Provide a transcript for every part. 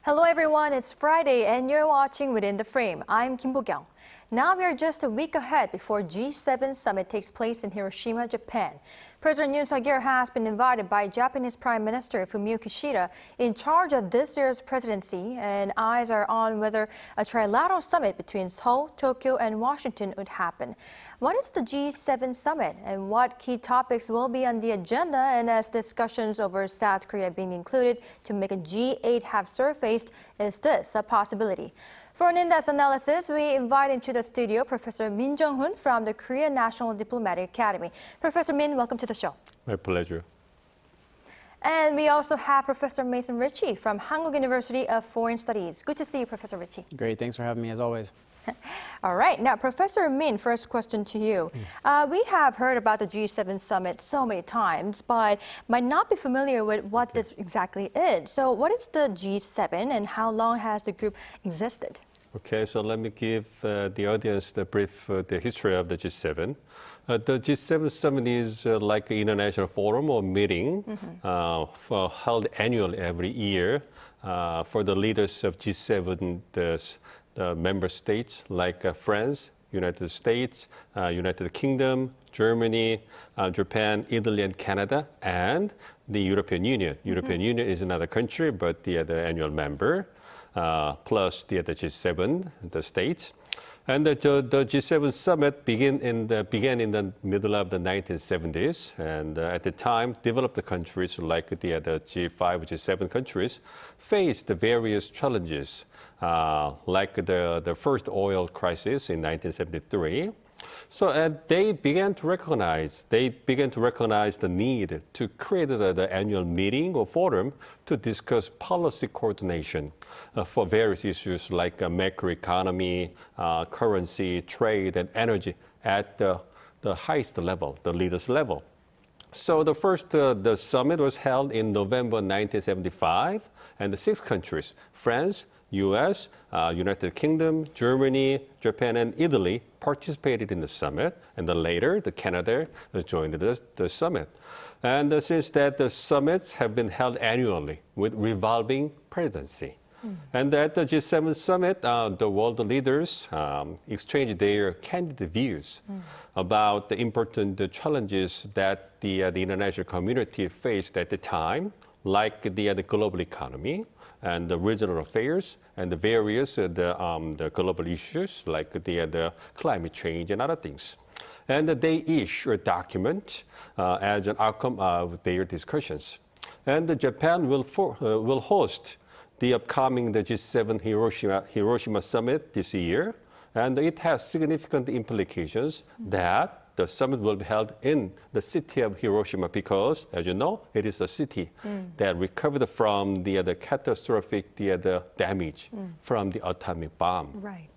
Hello everyone, it's Friday and you're watching Within the Frame. I'm Kim Bo-kyung. Now we are just a week ahead before G7 summit takes place in Hiroshima, Japan. President Yoon Suk Yeol has been invited by Japanese Prime Minister Fumio Kishida in charge of this year's presidency, and eyes are on whether a trilateral summit between Seoul, Tokyo, and Washington would happen. What is the G7 summit and what key topics will be on the agenda, and as discussions over South Korea being included to make a G8 have surfaced, is this a possibility? For an in-depth analysis, we invite into the studio Professor Min Jeong-hun from the Korean National Diplomatic Academy. Professor Min, welcome to the show. My pleasure. And we also have Professor Mason Richey from Hankuk University of Foreign Studies. Good to see you, Professor Richey. Great, thanks for having me as always. All right, now Professor Min, first question to you. We have heard about the G7 summit so many times, but might not be familiar with what this exactly is. So what is the G7 and how long has the group existed? Okay, so let me give the audience the brief the history of the G7. The G7 summit is like an international forum or meeting held annually every year for the leaders of G7, the member states like France, United States, United Kingdom, Germany, Japan, Italy, and Canada, and the European Union. European Union is another country, but the annual member, plus the G7, the states. And the G7 summit began in the middle of the 1970s, and at the time, developed countries like the G5, G7 countries faced the various challenges, like the first oil crisis in 1973. So they began to recognize the need to create the annual meeting or forum to discuss policy coordination for various issues like macroeconomy, currency, trade, and energy at the highest level, the leaders level. So the first the summit was held in November 1975, and the 6 countries, France, U.S., United Kingdom, Germany, Japan, and Italy participated in the summit, and then later the Canada joined the summit. And since that, the summits have been held annually with revolving presidency. And at the G7 summit, the world leaders exchanged their candid views about the important challenges that the international community faced at the time, like the global economy and the regional affairs and the various the global issues like the climate change and other things. And they issue a document as an outcome of their discussions. And Japan will host the upcoming G7 Hiroshima summit this year, and it has significant implications that the summit will be held in the city of Hiroshima because, as you know, it is a city that recovered from the catastrophic damage from the atomic bomb. Right.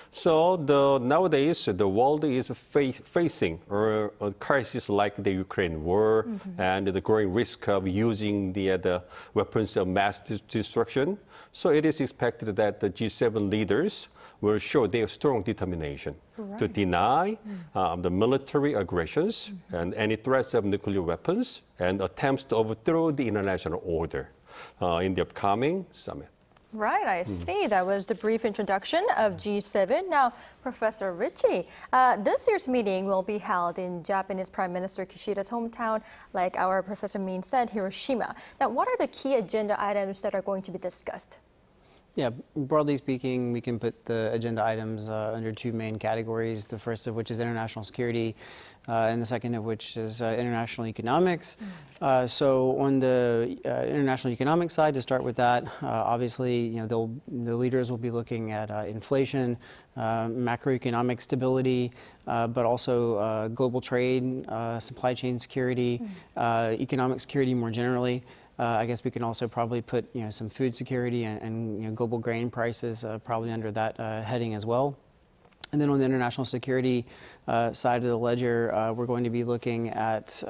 So nowadays, the world is facing a crisis like the Ukraine war and the growing risk of using the weapons of mass destruction. So it is expected that the G7 leaders will show their strong determination to deny the military aggressions and any threats of nuclear weapons and attempts to overthrow the international order in the upcoming summit. Right, I see. That was the brief introduction of G7. Now, Professor Richey, this year's meeting will be held in Japanese Prime Minister Kishida's hometown, like our Professor Min said, Hiroshima. Now, what are the key agenda items that are going to be discussed? Yeah, broadly speaking, we can put the agenda items under 2 main categories, the first of which is international security, and the second of which is international economics. So on the international economic side, to start with that, obviously, the leaders will be looking at inflation, macroeconomic stability, but also global trade, supply chain security, economic security more generally. I guess we can also probably put some food security and global grain prices probably under that heading as well. And then on the international security side of the ledger, we're going to be looking at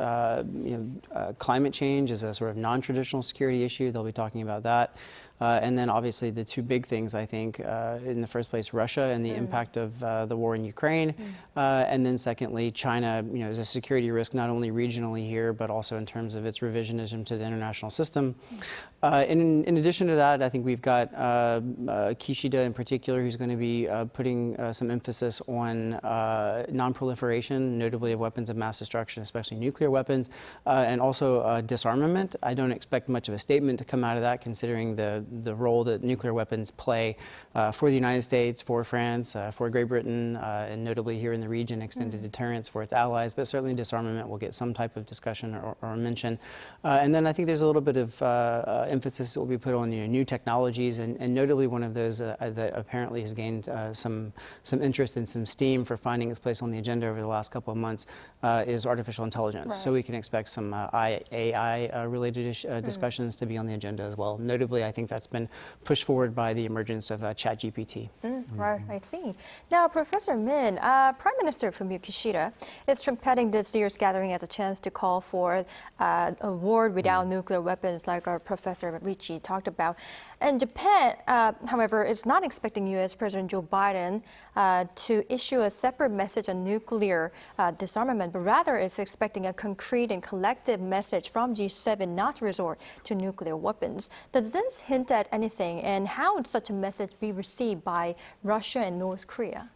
climate change as a sort of non-traditional security issue. They'll be talking about that. And then obviously the two big things, I think, in the first place, Russia and the impact of the war in Ukraine. And then secondly, China, is a security risk not only regionally here, but also in terms of its revisionism to the international system. In addition to that, I think we've got Kishida in particular, who's going to be putting some emphasis on non-proliferation, notably of weapons of mass destruction, especially nuclear weapons, and also disarmament. I don't expect much of a statement to come out of that, considering the role that nuclear weapons play for the United States, for France, for Great Britain, and notably here in the region, extended deterrence for its allies, but certainly disarmament will get some type of discussion or mention. And then I think there's a little bit of emphasis that will be put on new technologies, and notably one of those that apparently has gained some interest and some steam for finding its place on the agenda over the last couple of months is artificial intelligence. So we can expect some AI-related discussions to be on the agenda as well. Notably, I think that's been pushed forward by the emergence of ChatGPT. Right, I see. Now, Professor Min, Prime Minister Fumio Kishida is trumpeting this year's gathering as a chance to call for a world without nuclear weapons, like our Professor Richey talked about. And Japan, however, is not expecting U.S. President Joe Biden to issue a separate message on nuclear disarmament, but rather is expecting a concrete and collective message from G7 not to resort to nuclear weapons. Does this hint at anything, and how would such a message be received by Russia and North Korea?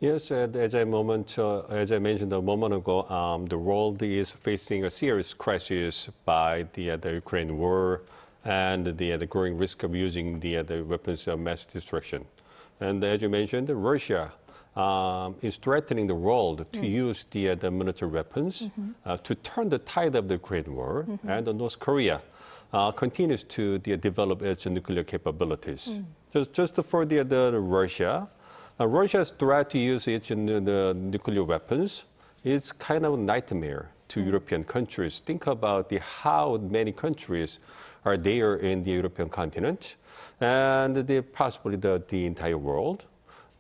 Yes, as I mentioned a moment ago, the world is facing a serious crisis by the Ukraine war and the growing risk of using the weapons of mass destruction. And as you mentioned, Russia is threatening the world to use the military weapons to turn the tide of the Ukraine war, and North Korea continues to develop its nuclear capabilities. Just for the Russia, Russia's threat to use its nuclear weapons is kind of a nightmare to European countries. Think about how many countries are there in the European continent, and possibly the entire world.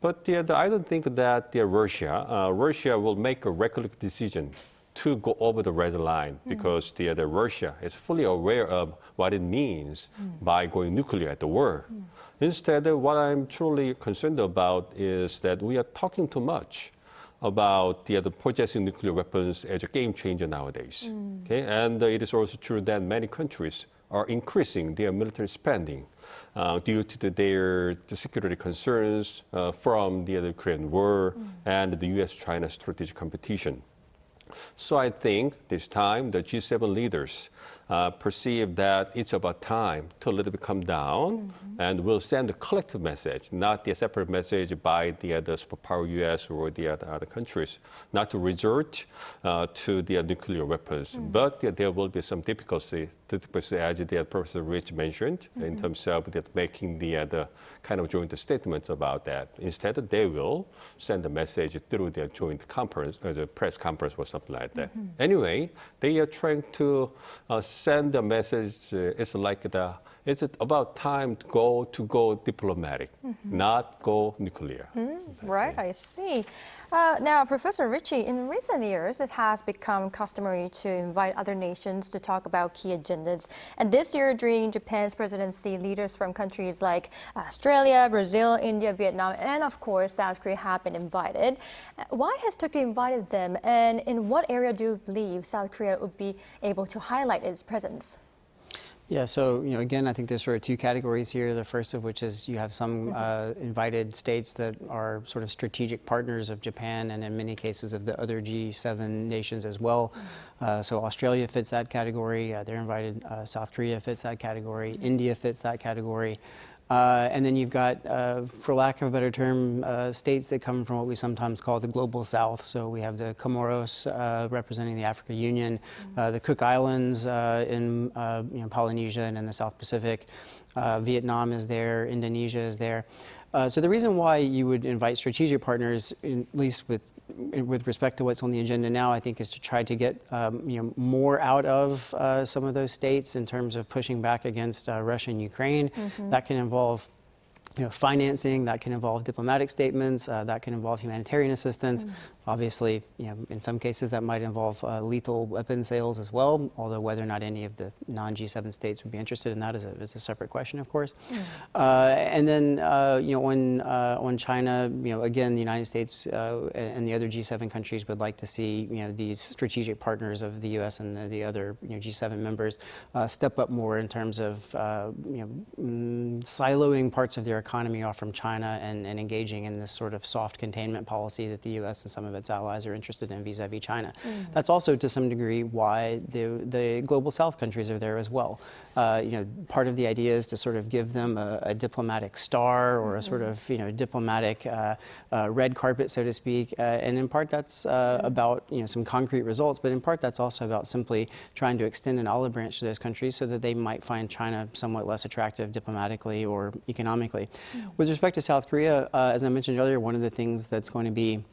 But I don't think that Russia will make a reckless decision to go over the red line, because Russia is fully aware of what it means by going nuclear at the war. Instead, what I'm truly concerned about is that we are talking too much about the possessing nuclear weapons as a game changer nowadays. Okay? And it is also true that many countries are increasing their military spending due to their security concerns from the Ukraine war and the U.S.-China strategic competition. So I think this time the G7 leaders perceive that it's about time to let it come down, and will send a collective message, not the separate message by the superpower U.S. or the other countries, not to resort to the nuclear weapons. But there will be some difficulty as Professor Rich mentioned, in terms of making the kind of joint statements about that. Instead, they will send a message through their joint conference, a press conference or something like that. Anyway, they are trying to send a message. It's about time to go diplomatic, not go nuclear. Right, I see. Now, Professor Richey, in recent years, it has become customary to invite other nations to talk about key agendas. And this year, during Japan's presidency, leaders from countries like Australia, Brazil, India, Vietnam, and of course, South Korea have been invited. Why has Turkey invited them? And in what area do you believe South Korea would be able to highlight its presence? Yeah, so again, I think there's sort of two categories here. The first of which is you have some invited states that are sort of strategic partners of Japan, and in many cases of the other G7 nations as well. So Australia fits that category. They're invited. South Korea fits that category. India fits that category. And then you've got, for lack of a better term, states that come from what we sometimes call the global south. So we have the Comoros representing the African Union, the Cook Islands in Polynesia and in the South Pacific. Vietnam is there, Indonesia is there. So the reason why you would invite strategic partners, at least with respect to what's on the agenda now, I think is to try to get more out of some of those states in terms of pushing back against Russia and Ukraine. That can involve financing, that can involve diplomatic statements, that can involve humanitarian assistance. Obviously, in some cases that might involve lethal weapon sales as well, although whether or not any of the non-G7 states would be interested in that is a separate question, of course. And then, on China, again, the United States and the other G7 countries would like to see, these strategic partners of the U.S. and the other, G7 members step up more in terms of, siloing parts of their economy off from China and engaging in this sort of soft containment policy that the U.S. and some of its allies are interested in vis-a-vis China. That's also to some degree why the global South countries are there as well. Part of the idea is to sort of give them a diplomatic star or a sort of diplomatic red carpet, so to speak. And in part that's about some concrete results, but in part that's also about simply trying to extend an olive branch to those countries so that they might find China somewhat less attractive diplomatically or economically. With respect to South Korea, as I mentioned earlier, one of the things that's going to be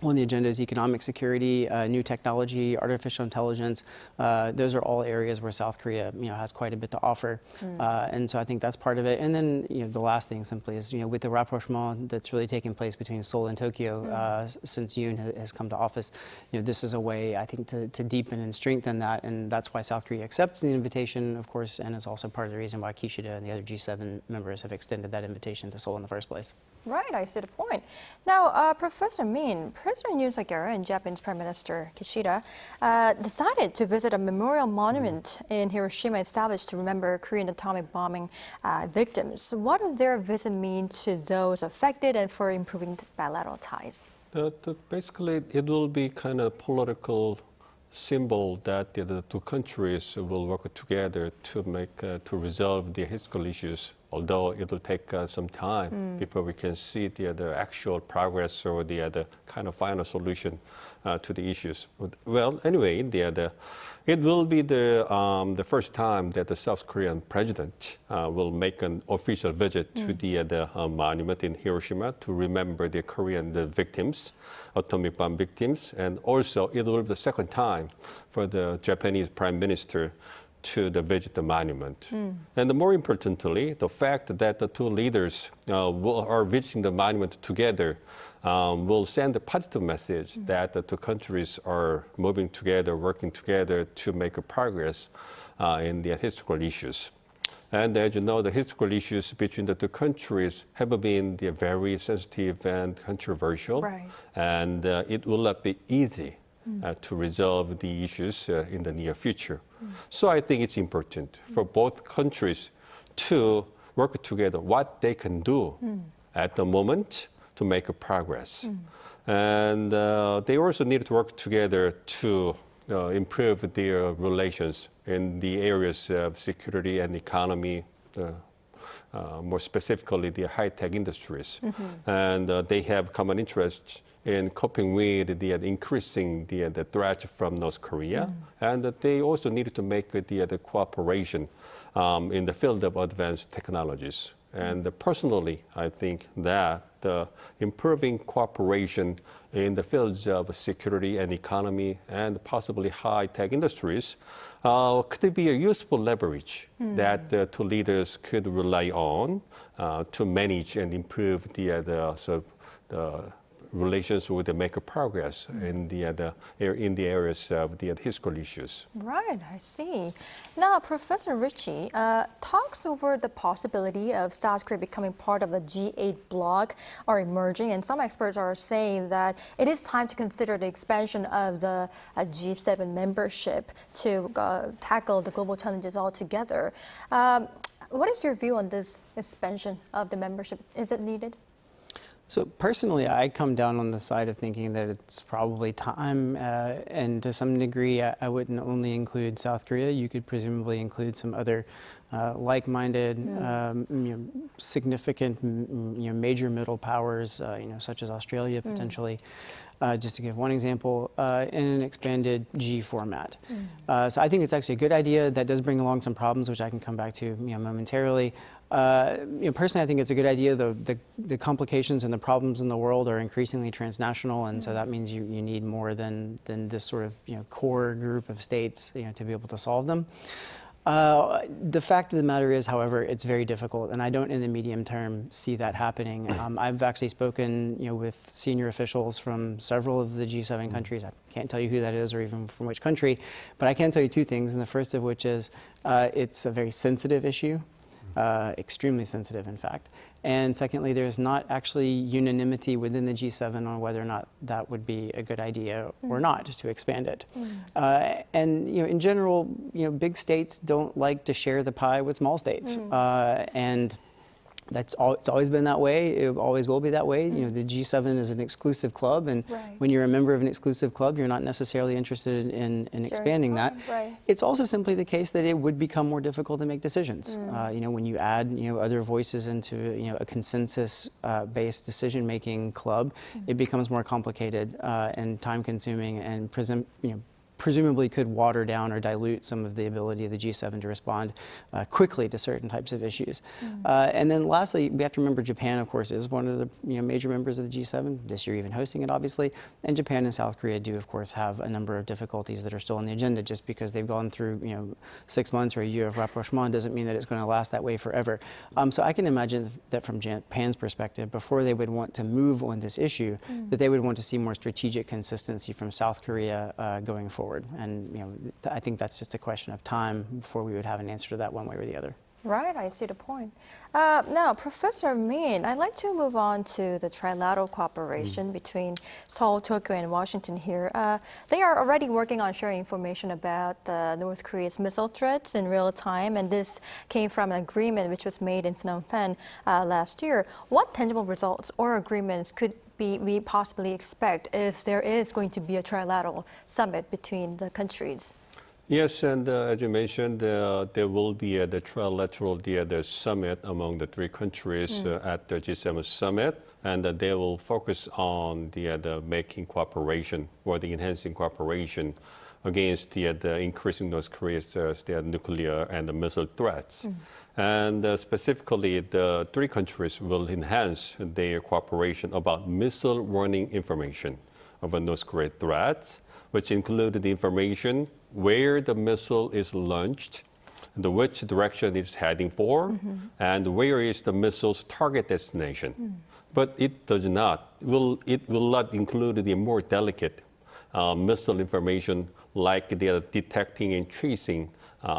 on the agenda is economic security, new technology, artificial intelligence. Those are all areas where South Korea, has quite a bit to offer. And so I think that's part of it. And then, the last thing simply is, with the rapprochement that's really taking place between Seoul and Tokyo since Yoon has come to office, this is a way, I think, to deepen and strengthen that. And that's why South Korea accepts the invitation, of course, and it's also part of the reason why Kishida and the other G7 members have extended that invitation to Seoul in the first place. Right, I see the point. Now, Professor Min, President Yoon Suk Yeol and Japanese Prime Minister Kishida decided to visit a memorial monument in Hiroshima established to remember Korean atomic bombing victims. What does their visit mean to those affected and for improving bilateral ties? Basically, it will be kind of political symbol that the two countries will work together to resolve the historical issues. Although it will take some time before we can see the actual progress or the kind of final solution to the issues. Well, anyway, it will be the first time that the South Korean president will make an official visit to the monument in Hiroshima to remember the victims, atomic bomb victims, and also it will be the second time for the Japanese Prime Minister to visit the monument. And more importantly, the fact that the two leaders are visiting the monument together will send a positive message that the two countries are moving together, working together to make a progress in the historical issues. And as you know, the historical issues between the two countries have been very sensitive and controversial. Right. And it will not be easy to resolve the issues in the near future. So I think it's important for both countries to work together what they can do at the moment to make a progress. And they also need to work together to improve their relations in the areas of security and economy, more specifically the high-tech industries. And they have common interests in coping with the increasing the threat from North Korea, and they also needed to make the cooperation in the field of advanced technologies. And personally, I think that improving cooperation in the fields of security and economy and possibly high-tech industries could be a useful leverage that the two leaders could rely on to manage and improve the relations with make a progress in the areas of the historical issues. Right, I see. Now, Professor Richey talks over the possibility of South Korea becoming part of a G8 bloc are emerging, and some experts are saying that it is time to consider the expansion of the G7 membership to tackle the global challenges altogether. What is your view on this expansion of the membership? Is it needed? So personally, I come down on the side of thinking that it's probably time, and to some degree, I wouldn't only include South Korea. You could presumably include some other like-minded, significant, major middle powers, such as Australia potentially. Just to give one example, in an expanded G format. So I think it's actually a good idea. That does bring along some problems, which I can come back to momentarily. Personally, I think it's a good idea. The complications and the problems in the world are increasingly transnational, and so that means you need more than this sort of core group of states to be able to solve them. The fact of the matter is, however, it's very difficult, and I don't in the medium term see that happening. I've actually spoken with senior officials from several of the G7 countries. I can't tell you who that is or even from which country, but I can tell you two things, and the first of which is it's a very sensitive issue, extremely sensitive, in fact. And secondly, there's not actually unanimity within the G7 on whether or not that would be a good idea or not to expand it. And in general, big states don't like to share the pie with small states, and it's always been that way. It always will be that way. The G7 is an exclusive club, and when you're a member of an exclusive club, you're not necessarily interested in expanding that. It's also simply the case that it would become more difficult to make decisions. When you add other voices into a consensus-based decision-making club, it becomes more complicated and time-consuming, and presumably could water down or dilute some of the ability of the G7 to respond quickly to certain types of issues. And then lastly, we have to remember Japan, of course, is one of the major members of the G7, this year even hosting it, obviously. And Japan and South Korea do, of course, have a number of difficulties that are still on the agenda. Just because they've gone through 6 months or a year of rapprochement doesn't mean that it's going to last that way forever. So I can imagine that from Japan's perspective, before they would want to move on this issue, that they would want to see more strategic consistency from South Korea going forward. And I think that's just a question of time before we would have an answer to that one way or the other. Right, I see the point. Now, Professor Min, I'd like to move on to the trilateral cooperation between Seoul, Tokyo, and Washington here. They are already working on sharing information about North Korea's missile threats in real time, and this came from an agreement which was made in Phnom Penh last year. What tangible results or agreements could we possibly expect if there is going to be a trilateral summit between the countries? Yes, and as you mentioned, there will be the trilateral the summit among the three countries at the G7 summit, and they will focus on the making cooperation or the enhancing cooperation against the increasing North Korea's nuclear and the missile threats. And specifically, the three countries will enhance their cooperation about missile warning information about North Korea threats, which include the information where the missile is launched, which direction it's heading for, and where is the missile's target destination. But it will not include the more delicate missile information like the detecting and tracing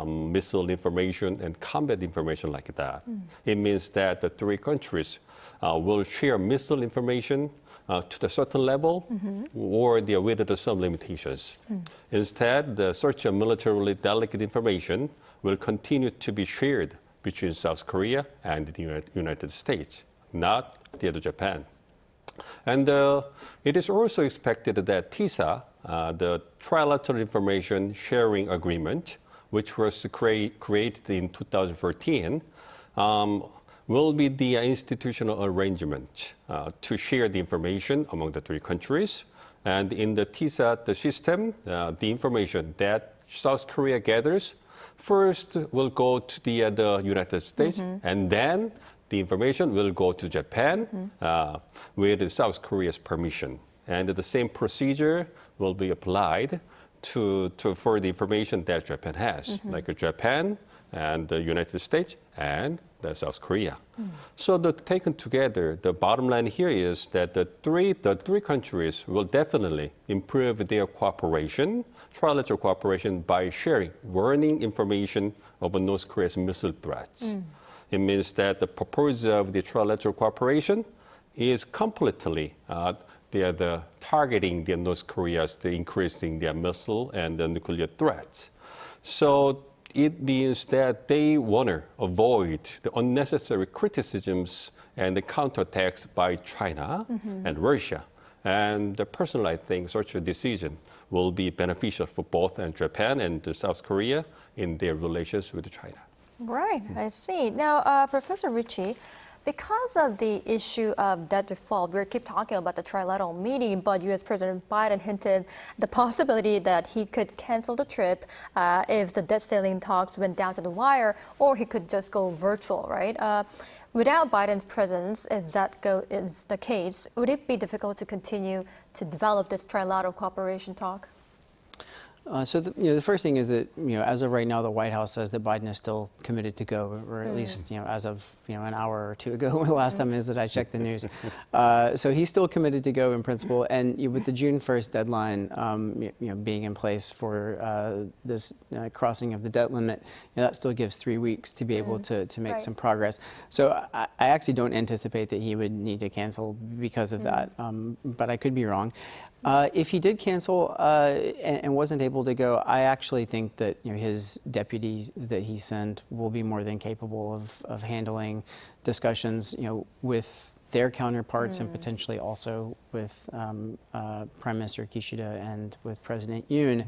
missile information and combat information like that. It means that the three countries will share missile information to the certain level or with some limitations. Instead, such a militarily delicate information will continue to be shared between South Korea and the United States, not the other Japan. And it is also expected that TISA, the Trilateral Information Sharing Agreement, which was created in 2014, will be the institutional arrangement to share the information among the three countries. And in the TISA, the system, the information that South Korea gathers first will go to the United States, and then the information will go to Japan with South Korea's permission. And the same procedure will be applied for the information that Japan has, like Japan and the United States and South Korea. So taken together, the bottom line here is that the three countries will definitely improve their cooperation, trilateral cooperation, by sharing warning information about North Korea's missile threats. It means that the purpose of the trilateral cooperation is completely targeting North Korea's increasing their missile and the nuclear threats. So it means that they want to avoid the unnecessary criticisms and the counterattacks by China and Russia. And personally, I think such a decision will be beneficial for both Japan and South Korea in their relations with China. Right, I see. Now, Professor Richey, because of the issue of debt default, we keep talking about the trilateral meeting, but U.S. President Biden hinted the possibility that he could cancel the trip if the debt ceiling talks went down to the wire, or he could just go virtual, right? Without Biden's presence, if that is the case, would it be difficult to continue to develop this trilateral cooperation talk? So the first thing is that as of right now, the White House says that Biden is still committed to go, or at least as of an hour or two ago, the last time is that I checked the news. So he's still committed to go in principle, and with the June 1st deadline being in place for this crossing of the debt limit, that still gives 3 weeks to be able to make some progress. So I actually don't anticipate that he would need to cancel because of that, but I could be wrong. If he did cancel and wasn't able to go, I actually think that his deputies that he sent will be more than capable of handling discussions with their counterparts and potentially also with Prime Minister Kishida and with President Yoon.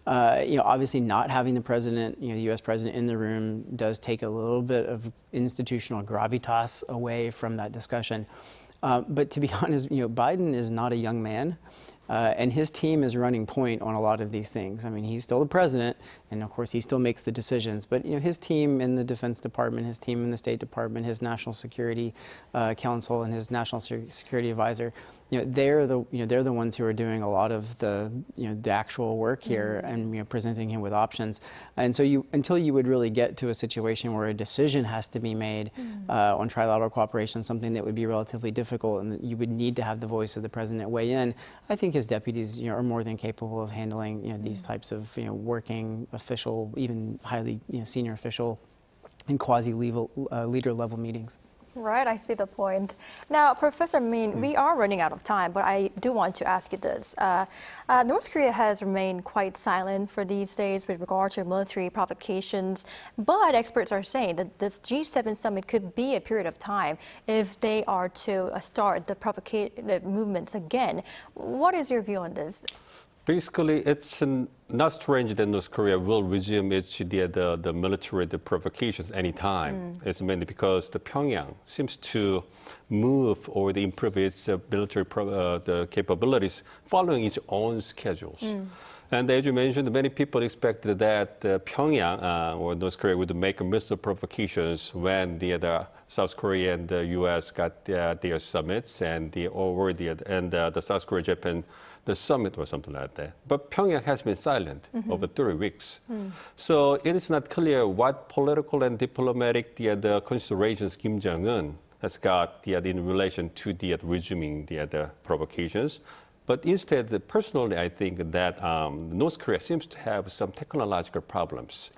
Obviously not having the president, the U.S. president in the room does take a little bit of institutional gravitas away from that discussion. But to be honest, Biden is not a young man. And his team is running point on a lot of these things. I mean, he's still the president, and of course, he still makes the decisions. But his team in the Defense Department, his team in the State Department, his National Security Council, and his National Security Advisor, they're the ones who are doing a lot of the the actual work here and presenting him with options. And so until you would really get to a situation where a decision has to be made on trilateral cooperation, something that would be relatively difficult, and you would need to have the voice of the president weigh in. I think his deputies are more than capable of handling these types of working official, even highly senior official and quasi-leader level meetings. Right, I see the point. Now, Professor Min, we are running out of time, but I do want to ask you this. North Korea has remained quite silent for these days with regard to military provocations, but experts are saying that this G7 summit could be a period of time if they are to start the provocative movements again. What is your view on this? Basically, it's not strange that North Korea will resume the military provocations anytime. It's mainly because the Pyongyang seems to move or improve its military capabilities following its own schedules. And as you mentioned, many people expected that Pyongyang or North Korea would make missile provocations when the South Korea and the U.S. got their summits and the South Korea, Japan, the summit or something like that. But Pyongyang has been silent over 3 weeks. So it is not clear what political and diplomatic the considerations Kim Jong-un has got in relation to resuming the provocations. But instead, personally, I think that North Korea seems to have some technological problems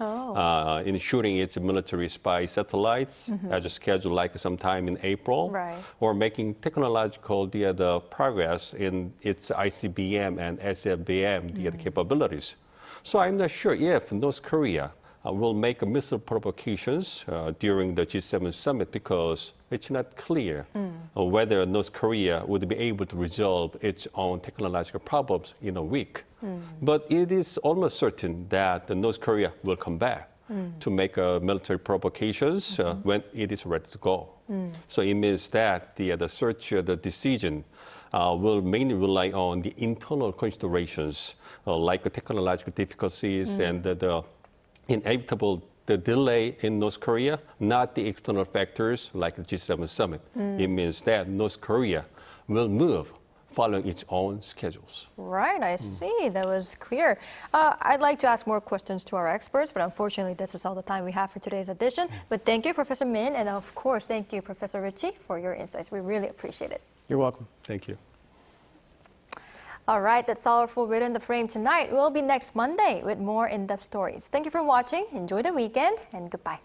in shooting its military spy satellites as a schedule, like sometime in April, or making technological the progress in its ICBM and SLBM the capabilities. So I'm not sure if North Korea will make missile provocations during the G7 summit because it's not clear whether North Korea would be able to resolve its own technological problems in a week. But it is almost certain that North Korea will come back to make military provocations when it is ready to go. So it means that the decision will mainly rely on the internal considerations like technological difficulties and the inevitable delay in North Korea, not the external factors like the G7 summit. It means that North Korea will move following its own schedules. Right, I see. That was clear. I'd like to ask more questions to our experts, but unfortunately, this is all the time we have for today's edition. But thank you, Professor Min, and of course, thank you, Professor Richey, for your insights. We really appreciate it. You're welcome. Thank you. All right, that's all for Within the Frame tonight. We'll be next Monday with more in-depth stories. Thank you for watching. Enjoy the weekend, and goodbye.